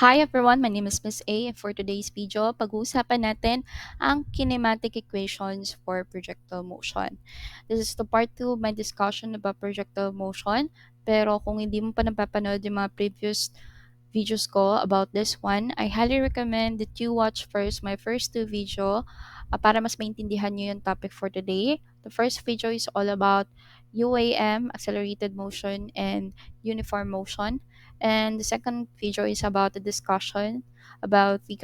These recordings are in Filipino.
Hi everyone, my name is Miss A and for today's video, pag-uusapan natin ang kinematic equations for projectile motion. This is the part 2 of my discussion about projectile motion. Pero kung hindi mo pa napapanood yung mga previous videos ko about this one, I highly recommend that you watch first my first two video para mas maintindihan nyo yung topic for today. The first video is all about UAM, accelerated motion, and uniform motion. And the second video is about the discussion about the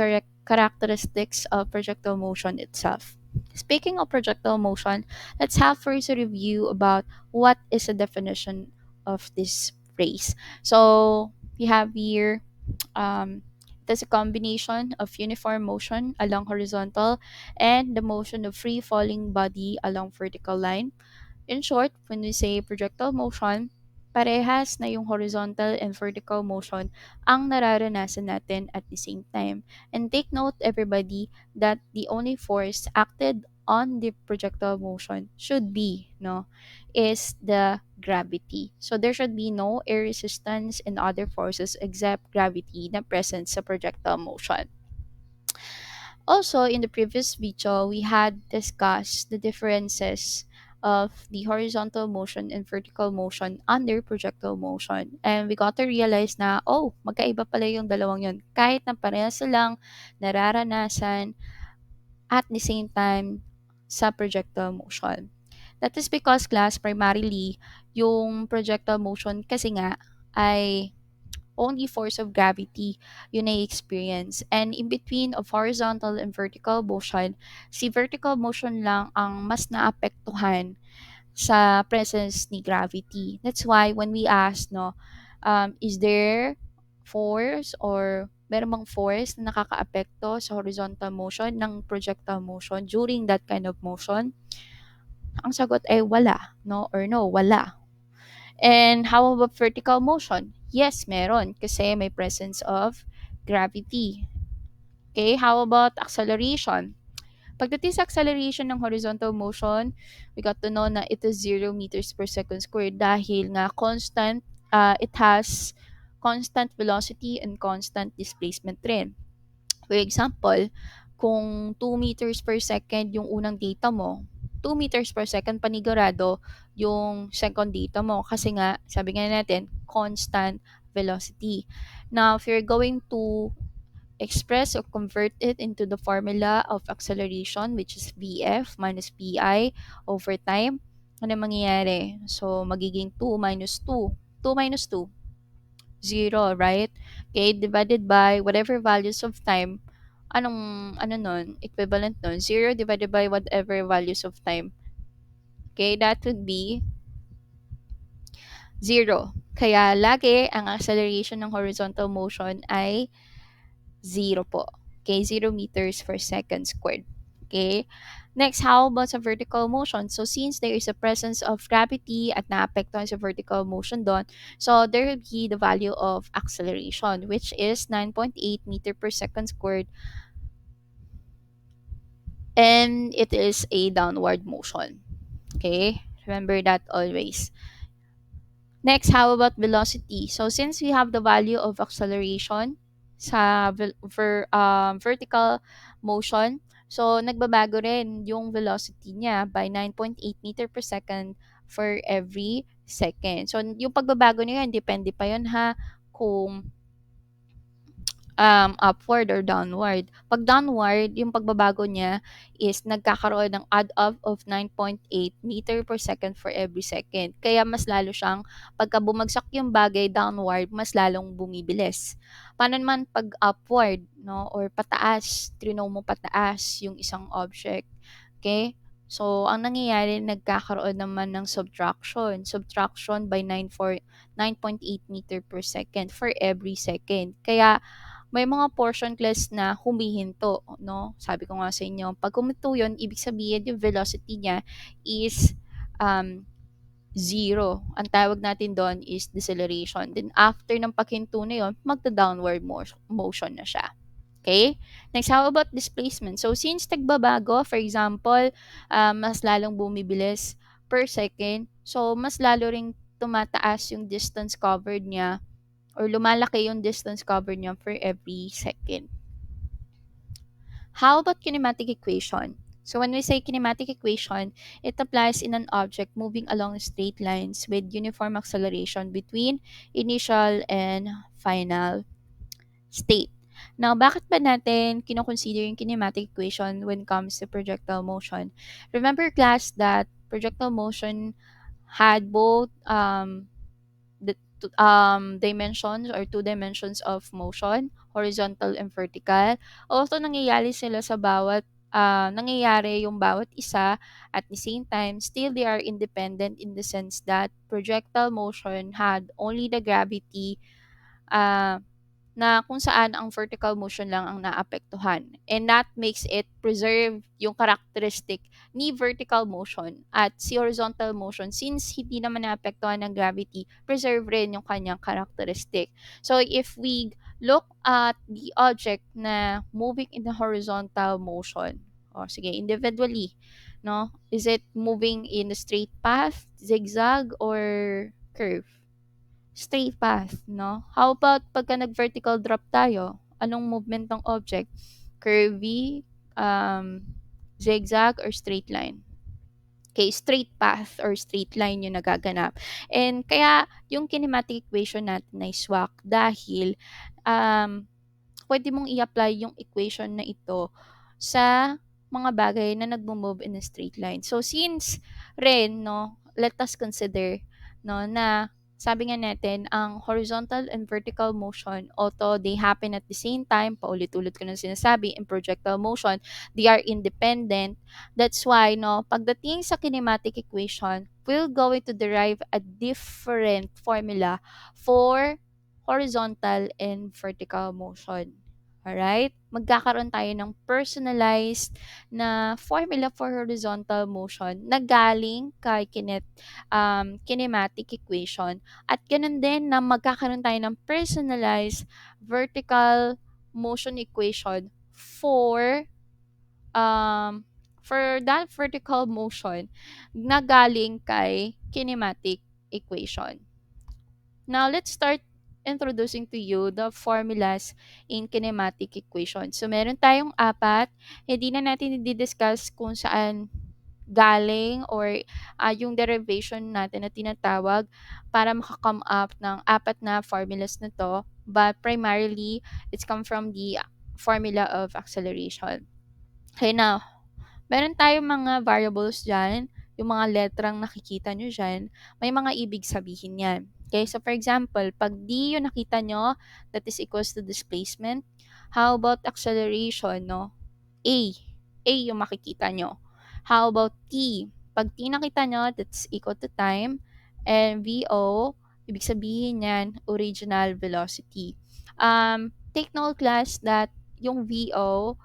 characteristics of projectile motion itself. Speaking of projectile motion, let's have first a review about what is the definition of this phrase. So we have here it is a combination of uniform motion along horizontal and the motion of free falling body along vertical line. In short, when we say projectile motion, parehas na yung horizontal and vertical motion ang nararanasan natin at the same time. And take note, everybody, that the only force acted on the projectile motion should be, is the gravity. So there should be no air resistance and other forces except gravity na present sa projectile motion. Also, in the previous video, we had discussed the differences of the horizontal motion and vertical motion under projectile motion. And we got to realize na, magkaiba pala yung dalawang yun. Kahit na parehas silang nararanasan at the same time sa projectile motion. That is because class, primarily, yung projectile motion kasi nga ay only force of gravity yun ay experience. And in between of horizontal and vertical motion, si vertical motion lang ang mas naapektuhan sa presence ni gravity. That's why when we ask, is there force or meron bang force na nakakaapekto sa horizontal motion ng projectile motion during that kind of motion? Ang sagot ay wala, no, wala. And how about vertical motion? Yes, meron kasi may presence of gravity. Okay, how about acceleration? Pagdating sa acceleration ng horizontal motion, we got to know na it is 0 meters per second squared dahil nga it has constant velocity and constant displacement rin. For example, kung 2 meters per second yung unang data mo, 2 meters per second panigurado yung second data mo kasi nga, sabi nga natin, constant velocity. Now, if you're going to express or convert it into the formula of acceleration, which is Vf minus Pi over time, ano mangyayari? So, magiging 2 minus 2. 2 minus 2, 0, right? Okay, divided by whatever values of time, ano nun, equivalent nun, 0 divided by whatever values of time. Okay, that would be 0. Kaya lagi ang acceleration ng horizontal motion ay 0 po. Okay, 0 meters per second squared. Okay. Next, how about sa vertical motion? So, since there is a presence of gravity at naapektuhan sa vertical motion doon, so there will be the value of acceleration, which is 9.8 meter per second squared, and it is a downward motion. Okay, remember that always. Next, how about velocity? So, since we have the value of acceleration sa vertical motion, so nagbabago rin yung velocity niya by 9.8 meter per second for every second. So, yung pagbabago niya, depende pa yun ha kung upward or downward. Pag downward, yung pagbabago niya is nagkakaroon ng add-up of 9.8 meter per second for every second. Kaya mas lalo siyang, pagka bumagsak yung bagay downward, mas lalong bumibilis. Paano naman pag upward, no? Or pataas, trino mo pataas yung isang object. Okay? So, ang nangyayari, nagkakaroon naman ng subtraction. Subtraction by 9.8 meter per second for every second. Kaya, may mga portion class na humihinto, no? Sabi ko nga sa inyo, pag huminto yun, ibig sabihin yung velocity niya is um, 0. Ang tawag natin doon is deceleration. Then after ng paghinto na yun, magta-downward motion na siya. Okay? Next, how about displacement? So, since nagbabago, for example, mas lalong bumibilis per second, so mas lalo ring tumataas yung distance covered niya or lumalaki yung distance covered niya for every second. How about kinematic equation? So when we say kinematic equation, it applies in an object moving along straight lines with uniform acceleration between initial and final state. Now, bakit ba natin kinoconsider yung kinematic equation when it comes to projectile motion? Remember class that projectile motion had both dimensions or two dimensions of motion, horizontal and vertical. Although nangyayari yung bawat isa at the same time, still they are independent in the sense that projectile motion had only the gravity uh, na kung saan ang vertical motion lang ang naapektuhan. And that makes it preserve yung characteristic ni vertical motion. At si horizontal motion, since hindi naman naapektuhan ng gravity, preserve rin yung kanyang characteristic. So if we look at the object na moving in the horizontal motion, o sige, individually, no? Is it moving in a straight path, zigzag, or curve? Straight path, no? How about pagka nag-vertical drop tayo? Anong movement ng object? Curvy, zigzag, or straight line? Okay, straight path or straight line yung nagaganap. And kaya yung kinematic equation natin ay swak dahil um, pwede mong i-apply yung equation na ito sa mga bagay na nagmo-move in a straight line. So since rin, no, let us consider no na sabi nga natin, ang horizontal and vertical motion, although they happen at the same time, paulit-ulit ko na sinasabi, in projectile motion, they are independent. That's why, no, pagdating sa kinematic equation, we're going to derive a different formula for horizontal and vertical motion. Alright? Magkakaroon tayo ng personalized na formula for horizontal motion na galing kay kinematic equation. At ganun din na magkakaroon tayo ng personalized vertical motion equation for that vertical motion na galing kay kinematic equation. Now, let's start introducing to you the formulas in kinematic equation. So, meron tayong apat. Hindi na natin i-discuss kung saan galing or yung derivation natin na tinatawag para makakome up ng apat na formulas na to. But primarily, it's come from the formula of acceleration. Okay, now, meron tayong mga variables dyan, yung mga letrang nakikita nyo dyan, may mga ibig sabihin yan. Okay, so for example, pag D yung nakita nyo, that is equals to displacement. How about acceleration, no? A. A yung makikita nyo. How about T? Pag T nakita nyo, that's equal to time. And VO, ibig sabihin yan, original velocity. Take note class that yung VO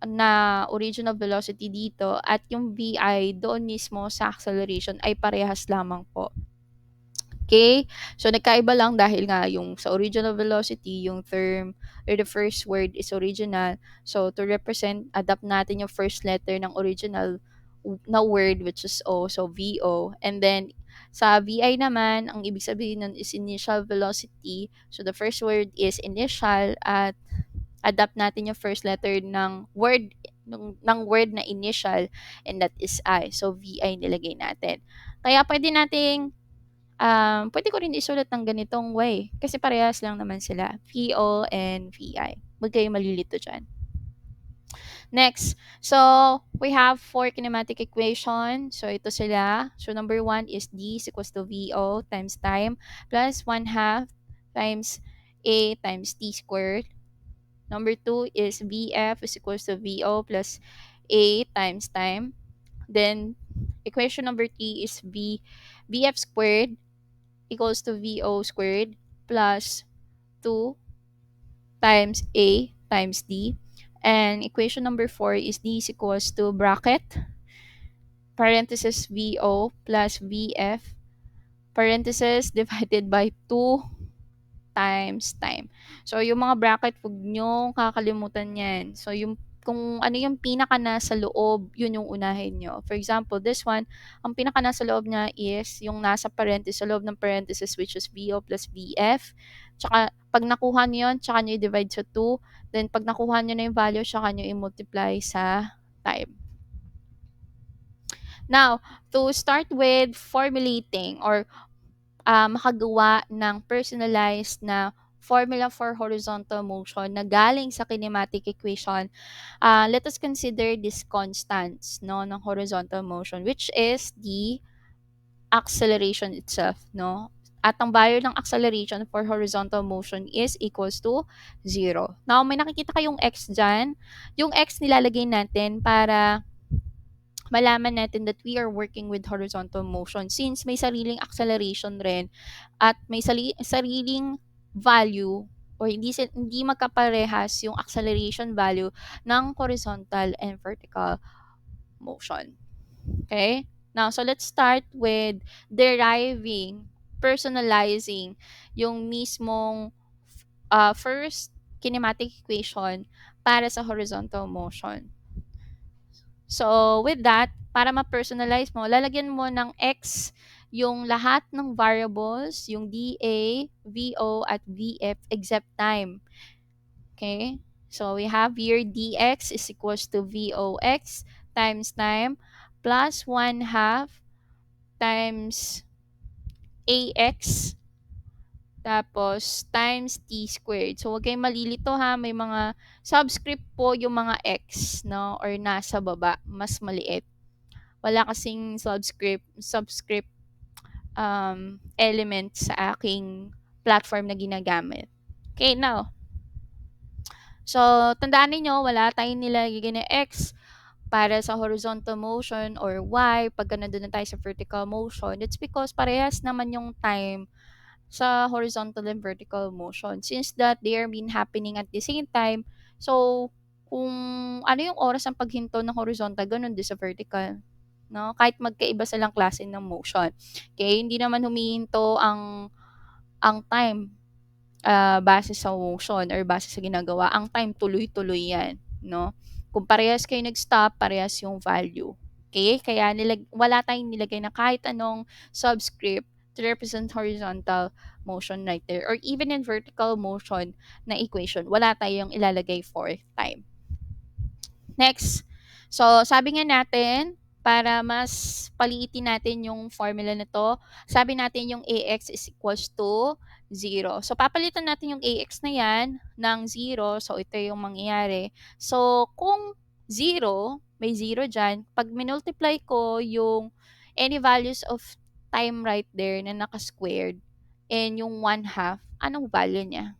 na original velocity dito at yung VI doon mismo sa acceleration ay parehas lamang po. Okay? So, nagkaiba lang dahil nga yung sa original velocity, yung term or the first word is original. So, to represent, adapt natin yung first letter ng original na word which is O, so VO. And then, sa VI naman, ang ibig sabihin nun is initial velocity. So, the first word is initial at adapt natin yung first letter ng word word na initial and that is I. So, VI nilagay natin. Kaya pwede ko rin isulat ng ganitong way kasi parehas lang naman sila. VO and VI. Huwag kayo malilito dyan. Next, so we have four kinematic equation. So ito sila. So number 1 is D is equals to VO times time plus 1/2 times A times T squared. Number 2 is VF is equals to VO plus A times time. Then, equation number 3 is VF squared equals to VO squared plus 2 times A times D. And equation number 4 is D is equals to bracket, parenthesis VO plus VF, parenthesis divided by 2 times time. So, yung mga bracket, huwag nyo kakalimutan yan. So, yung kung ano yung pinaka nasa loob, yun yung unahin nyo. For example, this one, ang pinaka nasa loob niya is yung nasa parenthesis, sa loob ng parenthesis, which is VO plus VF. Tsaka, pag nakuha nyo yun, tsaka nyo i-divide sa 2. Then, pag nakuha nyo na yung value, tsaka nyo i-multiply sa time. Now, to start with formulating or makagawa ng personalized na formula for horizontal motion na galing sa kinematic equation, let us consider this constants no, ng horizontal motion, which is the acceleration itself. No? At ang value ng acceleration for horizontal motion is equals to 0. Now, may nakikita kayong x dyan. Yung x nilalagay natin para malaman natin that we are working with horizontal motion since may sariling acceleration rin at may sariling value or hindi magkaparehas yung acceleration value ng horizontal and vertical motion. Okay? Now, so let's start with deriving, personalizing yung mismong first kinematic equation para sa horizontal motion. So, with that, para ma-personalize mo, lalagyan mo ng x yung lahat ng variables, yung dA, VO, at VF except time. Okay? So, we have here dx is equals to VOX times time plus 1/2 times AX tapos times t squared. So, huwag kayong malilito ha. May mga subscript po yung mga x, no? Or nasa baba, mas maliit. Wala kasing subscript element sa aking platform na ginagamit. Okay, now. So, tandaan niyo wala tayong nilagay na x para sa horizontal motion or y pagka nandun na tayo sa vertical motion. It's because parehas naman yung time sa horizontal and vertical motion. Since that they are been happening at the same time, so kung ano yung oras ng paghinto ng horizontal, ganun din sa vertical. No? Kahit magkaiba silang klase ng motion. Okay? Hindi naman humihinto ang time base sa motion or base sa ginagawa. Ang time tuloy-tuloy yan. No? Kung parehas kayo nag-stop, parehas yung value. Okay? Kaya wala tayong nilagay na kahit anong subscript to represent horizontal motion right there. Or even in vertical motion na equation, wala tayong ilalagay for time. Next. So, sabi nga natin, para mas paliitin natin yung formula na to, sabi natin yung AX is equals to 0. So, papalitan natin yung AX na yan ng 0. So, ito yung mangyayari. So, kung 0, may 0 dyan, pag minultiply ko yung any values of time right there na naka-squared and yung 1/2, anong value niya?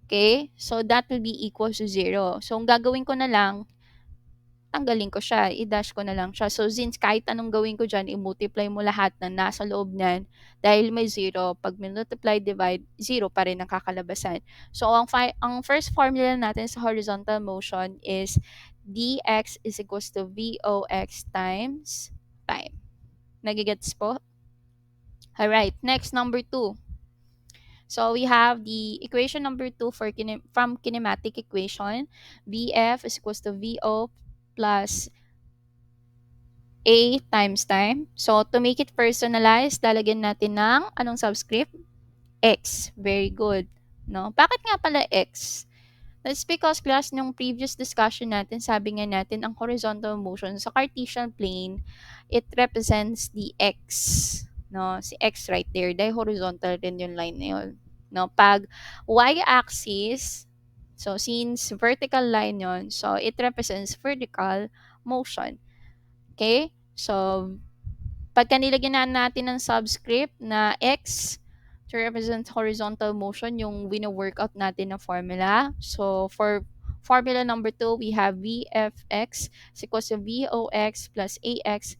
Okay? So, that will be equal to 0. So, ang gagawin ko na lang, tanggalin ko siya, i-dash ko na lang siya. So, since kahit anong gawin ko dyan, i-multiply mo lahat na nasa loob niyan, dahil may 0, pag multiply, divide, 0 pa rin ang kakalabasan. So, ang first formula natin sa horizontal motion is dx is equals to vox times time. Nagigets po? Alright, next, number 2. So, we have the equation number 2 from kinematic equation. Vf is equals to Vo plus A times time. So, to make it personalized, lalagyan natin ng anong subscript? X. Very good. No? Bakit nga pala X? That's because class nung previous discussion natin, sabi nga natin, ang horizontal motion sa Cartesian plane, it represents the X. No? Si X right there. Dahil horizontal din yung line na yun. No? Pag y-axis, so since vertical line yon, so it represents vertical motion. Okay? So, pagka nilagyan na natin ng subscript na X to represent horizontal motion, yung wino-workout natin na formula. So, for formula number 2, we have VFX is equals to VOX plus AX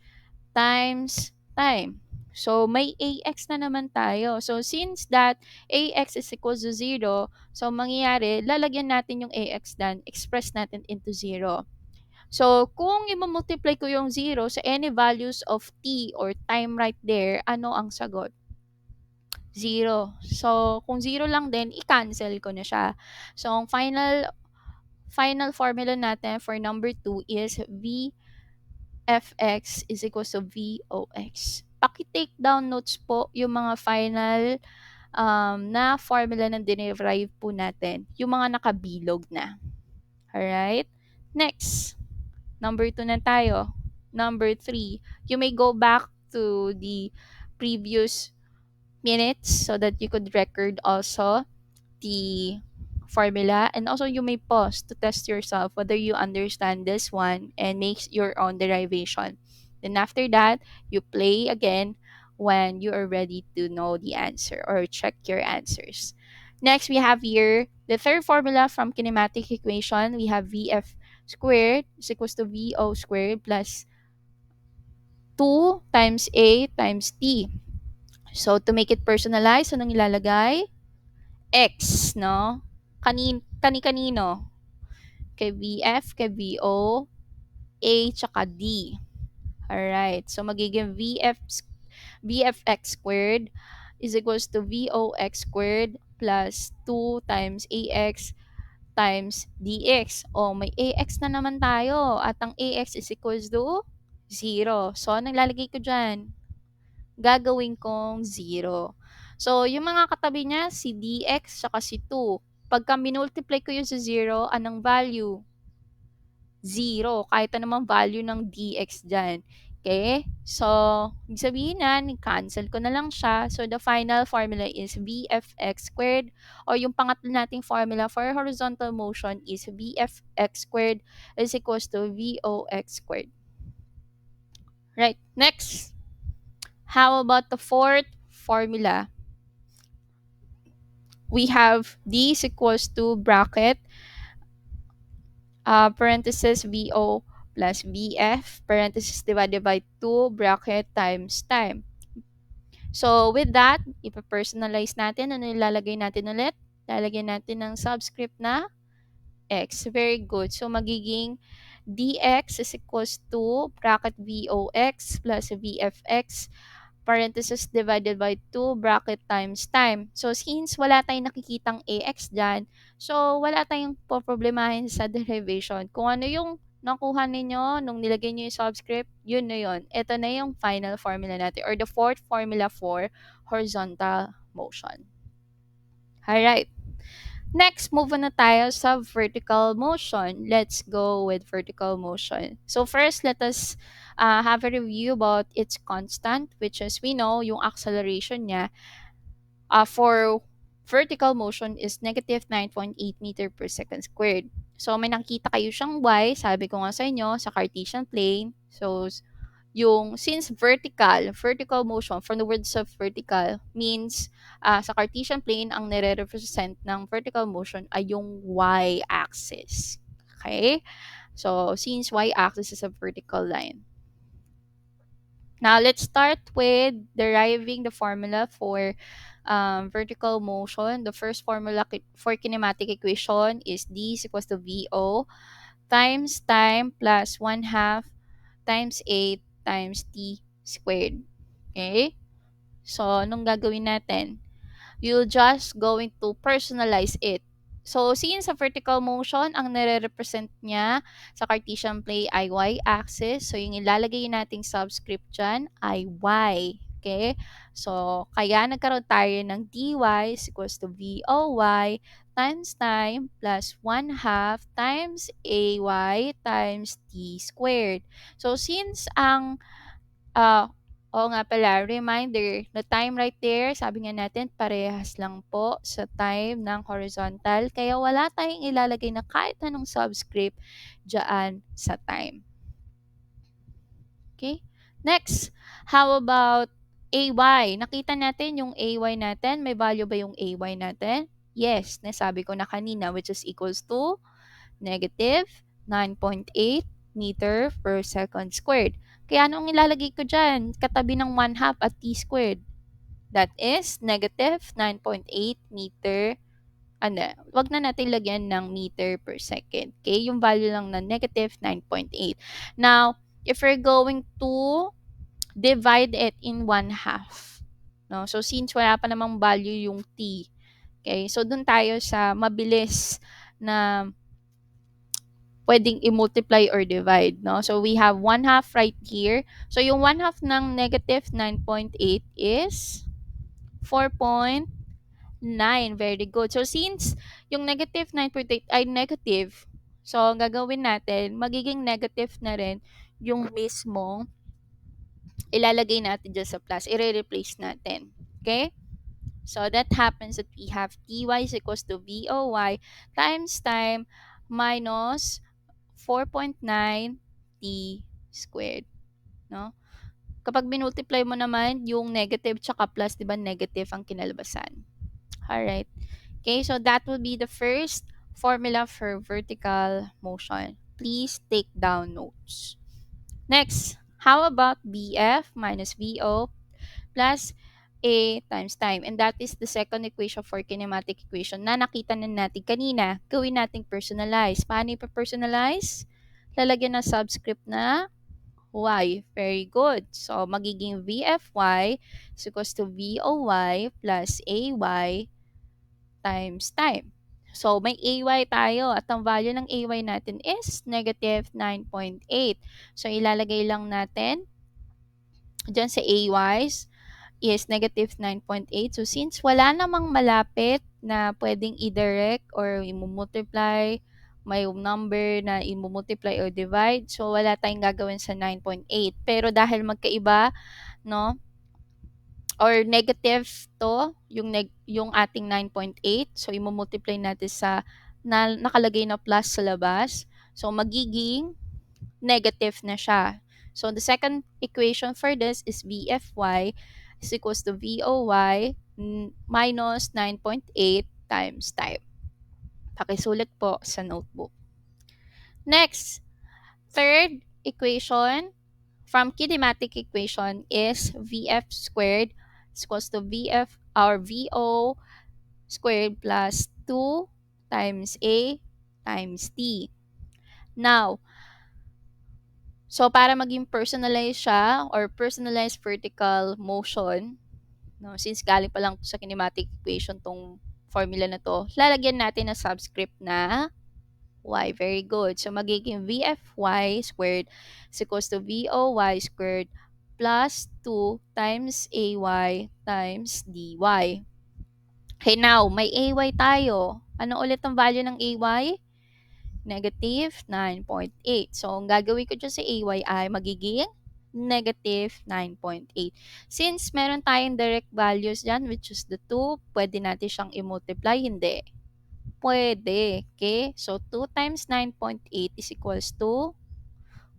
times time. So, may AX na naman tayo. So, since that AX is equals to 0, so mangyayari, lalagyan natin yung AX dan, express natin into 0. So, kung i-multiply ko yung 0 sa any values of t or time right there, ano ang sagot? 0. So, kung 0 lang din, i-cancel ko na siya. So, ang final final formula natin for number 2 is VFX is equals to VOX. Paki-take down notes po yung mga final na formula ng dinerive po natin, yung mga nakabilog na. Alright? Next, number 2 na tayo. Number 3, you may go back to the previous minutes so that you could record also the formula, and also you may pause to test yourself whether you understand this one and make your own derivation. Then after that, you play again when you are ready to know the answer or check your answers. Next, we have here the third formula from kinematic equation. We have VF squared is equals to VO squared plus 2 times A times T. So, to make it personalized, anong ilalagay? X, no? Kani-kanino? Kay VF, kay VO, A, tsaka D. Alright. So, magiging VFX squared is equals to VOX squared plus 2 times AX times DX. O, may AX na naman tayo. At ang AX is equals to 0. So, anong lalagay ko dyan? Gagawin kong 0. So, yung mga katabi niya, si dx saka si 2. Pagka minultiply ko yun sa 0, anong value? 0. Kahit anumang value ng dx dyan. Okay? So, ibig sabihin na, cancel ko na lang siya. So, the final formula is VFX squared, or yung pangatlo nating formula for horizontal motion is VFX squared is equals to VOX squared. Right. Next. How about the fourth formula? We have D is equals to bracket, parenthesis VO plus VF, parenthesis divided by 2, bracket times time. So, with that, ipa-personalize natin. Ano ilalagay natin ulit? Lalagyan natin ng subscript na X. Very good. So, magiging dx is equals to bracket VOX plus VFX, parenthesis divided by 2, bracket times time. So, since wala tayong nakikitang AX dyan, so wala tayong poproblemahin sa derivation. Kung ano yung nakuha ninyo nung nilagay nyo yung subscript, yun na yun. Ito na yung final formula natin, or the fourth formula for horizontal motion. Alright. Next, move on na tayo sa vertical motion. Let's go with vertical motion. So first, let us have a review about its constant, which is we know yung acceleration niya for vertical motion is negative 9.8 meter per second squared. So may nakikita kayo siyang y, sabi ko nga sa inyo, sa Cartesian plane. So yung since vertical motion from the words of vertical means sa Cartesian plane ang nire-represent ng vertical motion ay yung y-axis. Okay? So, since y-axis is a vertical line. Now, let's start with deriving the formula for vertical motion. The first formula for kinematic equation is D is equals to VO times time plus 1/2 times 8 times t squared. Okay? So, anong gagawin natin? You'll just going to personalize it. So, since sa vertical motion, ang nire-represent niya sa Cartesian plane ay y-axis. So, yung ilalagay nating subscript dyan ay y. Okay? So, kaya nagkaroon tayo ng dy is equals to VOY times time plus 1/2 times AY times t squared. So, since ang oo nga pala, reminder, the time right there, sabi nga natin, parehas lang po sa time ng horizontal. Kaya wala tayong ilalagay na kahit anong subscript dyan sa time. Okay? Next, how about AY? Nakita natin yung AY natin. May value ba yung AY natin? Yes, nasabi ko na kanina, which is equals to negative 9.8 meter per second squared. Kaya anong ilalagay ko dyan? Katabi ng 1/2 at t squared. That is negative 9.8 meter. Wag na natin lagyan ng meter per second. Okay? Yung value lang na negative 9.8. Now, if we're going to divide it in 1/2. No? So, since wala pa namang value yung t. Okay? So, dun tayo sa mabilis na, 1/2 times 1/2 is equals to 1 over 2. Okay? So, 1 over 2 is equals to 2 times 10 to the power 6. So, 1 over 2 is equals to 2 times 10 to the power 6. pwedeng i-multiply or divide, no? So, we have 1/2 right here. So, yung 1/2 ng negative 9.8 is 4.9. Very good. So, since yung negative 9.8 ay negative, so, ang gagawin natin, magiging negative na rin yung mismong ilalagay natin dyan sa plus. I-replace natin. Okay? So, that happens that we have ty is equals to voy times time minus 4.9 t squared. No? Kapag binultiply mo naman yung negative tsaka plus, di ba negative ang kinalabasan. Alright. Okay, so that would be the first formula for vertical motion. Please take down notes. Next, how about BF minus VO plus A times time? And that is the second equation for kinematic equation na nakita na natin kanina. Gawin nating personalize. Paano ipa-personalize? Lalagyan ng subscript na y. Very good. So, magiging VFY is equals to VOY plus AY times time. So, may AY tayo at ang value ng AY natin is negative 9.8. So, ilalagay lang natin dyan sa AYs is negative 9.8. So, since wala namang malapit na pwedeng i-direct or i-multiply, may number na i-multiply or divide, so wala tayong gagawin sa 9.8. Pero dahil magkaiba, no, or negative to, yung ating 9.8, so i-multiply natin sa nakalagay na plus sa labas. So, magiging negative na siya. So, the second equation for this is VFY is equals to VOY minus 9.8 times time. Pakisulat po sa notebook. Next, third equation from kinematic equation is VF squared is equals to VF or VO squared plus 2 times A times T. Now, so, para maging personalized siya or personalized vertical motion, no, since galing pa lang to sa kinematic equation tong formula na to, lalagyan natin ng subscript na y. Very good. So, magiging VFY squared is equals to VOY squared plus 2 times AY times DY. Okay, now, may AY tayo. Ano ulit ang value ng AY? Negative 9.8. So, ang gagawin ko dyan sa AY ay magiging negative 9.8. Since meron tayong direct values dyan, which is the 2, pwede natin siyang i-multiply? Hindi. Pwede. Okay? So, 2 times 9.8 is equals to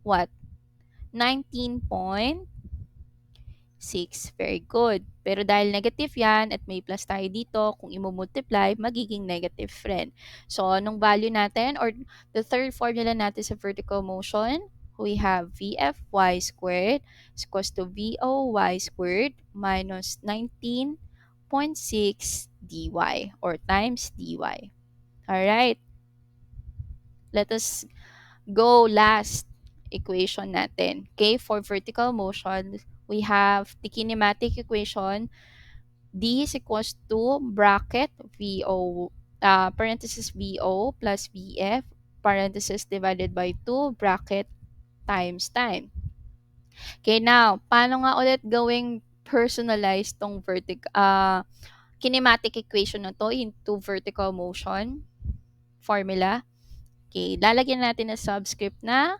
what? 19.6. Very good. Pero dahil negative yan at may plus tayo dito, kung i-multiply, magiging negative friend. So, anong value natin or the third formula natin sa vertical motion? We have VFY squared is equals to VOY squared minus 19.6 dy or times dy. Alright. Let us go last equation natin. Okay, for vertical motion, we have the kinematic equation. D is equals to bracket VO, parenthesis VO plus VF, parenthesis divided by 2, bracket times time. Okay, now, paano nga ulit gawing personalized tong kinematic equation na to into vertical motion formula? Okay, lalagyan natin na subscript na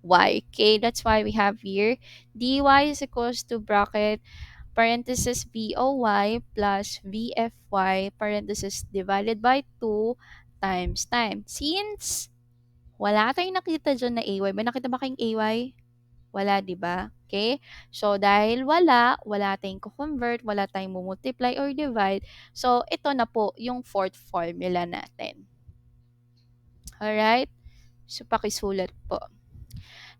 y. Okay, that's why we have here dy is equals to bracket parenthesis VOY plus VFY parenthesis divided by 2 times time. Since wala tayong nakita dyan na AY, may nakita ba kayong AY? Wala, di ba? Okay? So, dahil wala tayong convert, wala tayong multiply or divide. So, ito na po yung fourth formula natin. Alright? So, pakisulat po.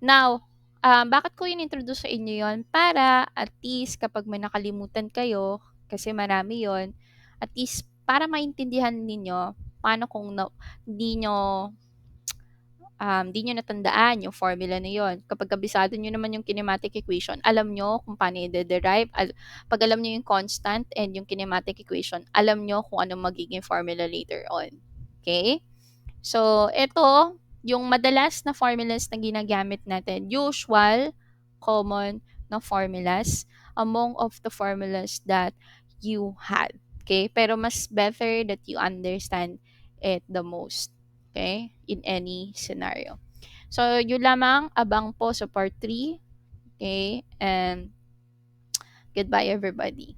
Now, bakit ko in-introduce sa inyo yon? Para at least kapag may nakalimutan kayo, kasi marami yon, at least para maintindihan ninyo paano kung di nyo natandaan yung formula na yon. Kapag kabisado nyo naman yung kinematic equation, alam nyo kung paano i-derive. Pag alam nyo yung constant and yung kinematic equation, alam nyo kung anong magiging formula later on. Okay? So, ito, yung madalas na formulas na ginagamit natin, usual, common na formulas among of the formulas that you had. Okay? Pero mas better that you understand it the most. Okay? In any scenario. So, yun lamang. Abang po sa part 3. Okay? And goodbye everybody.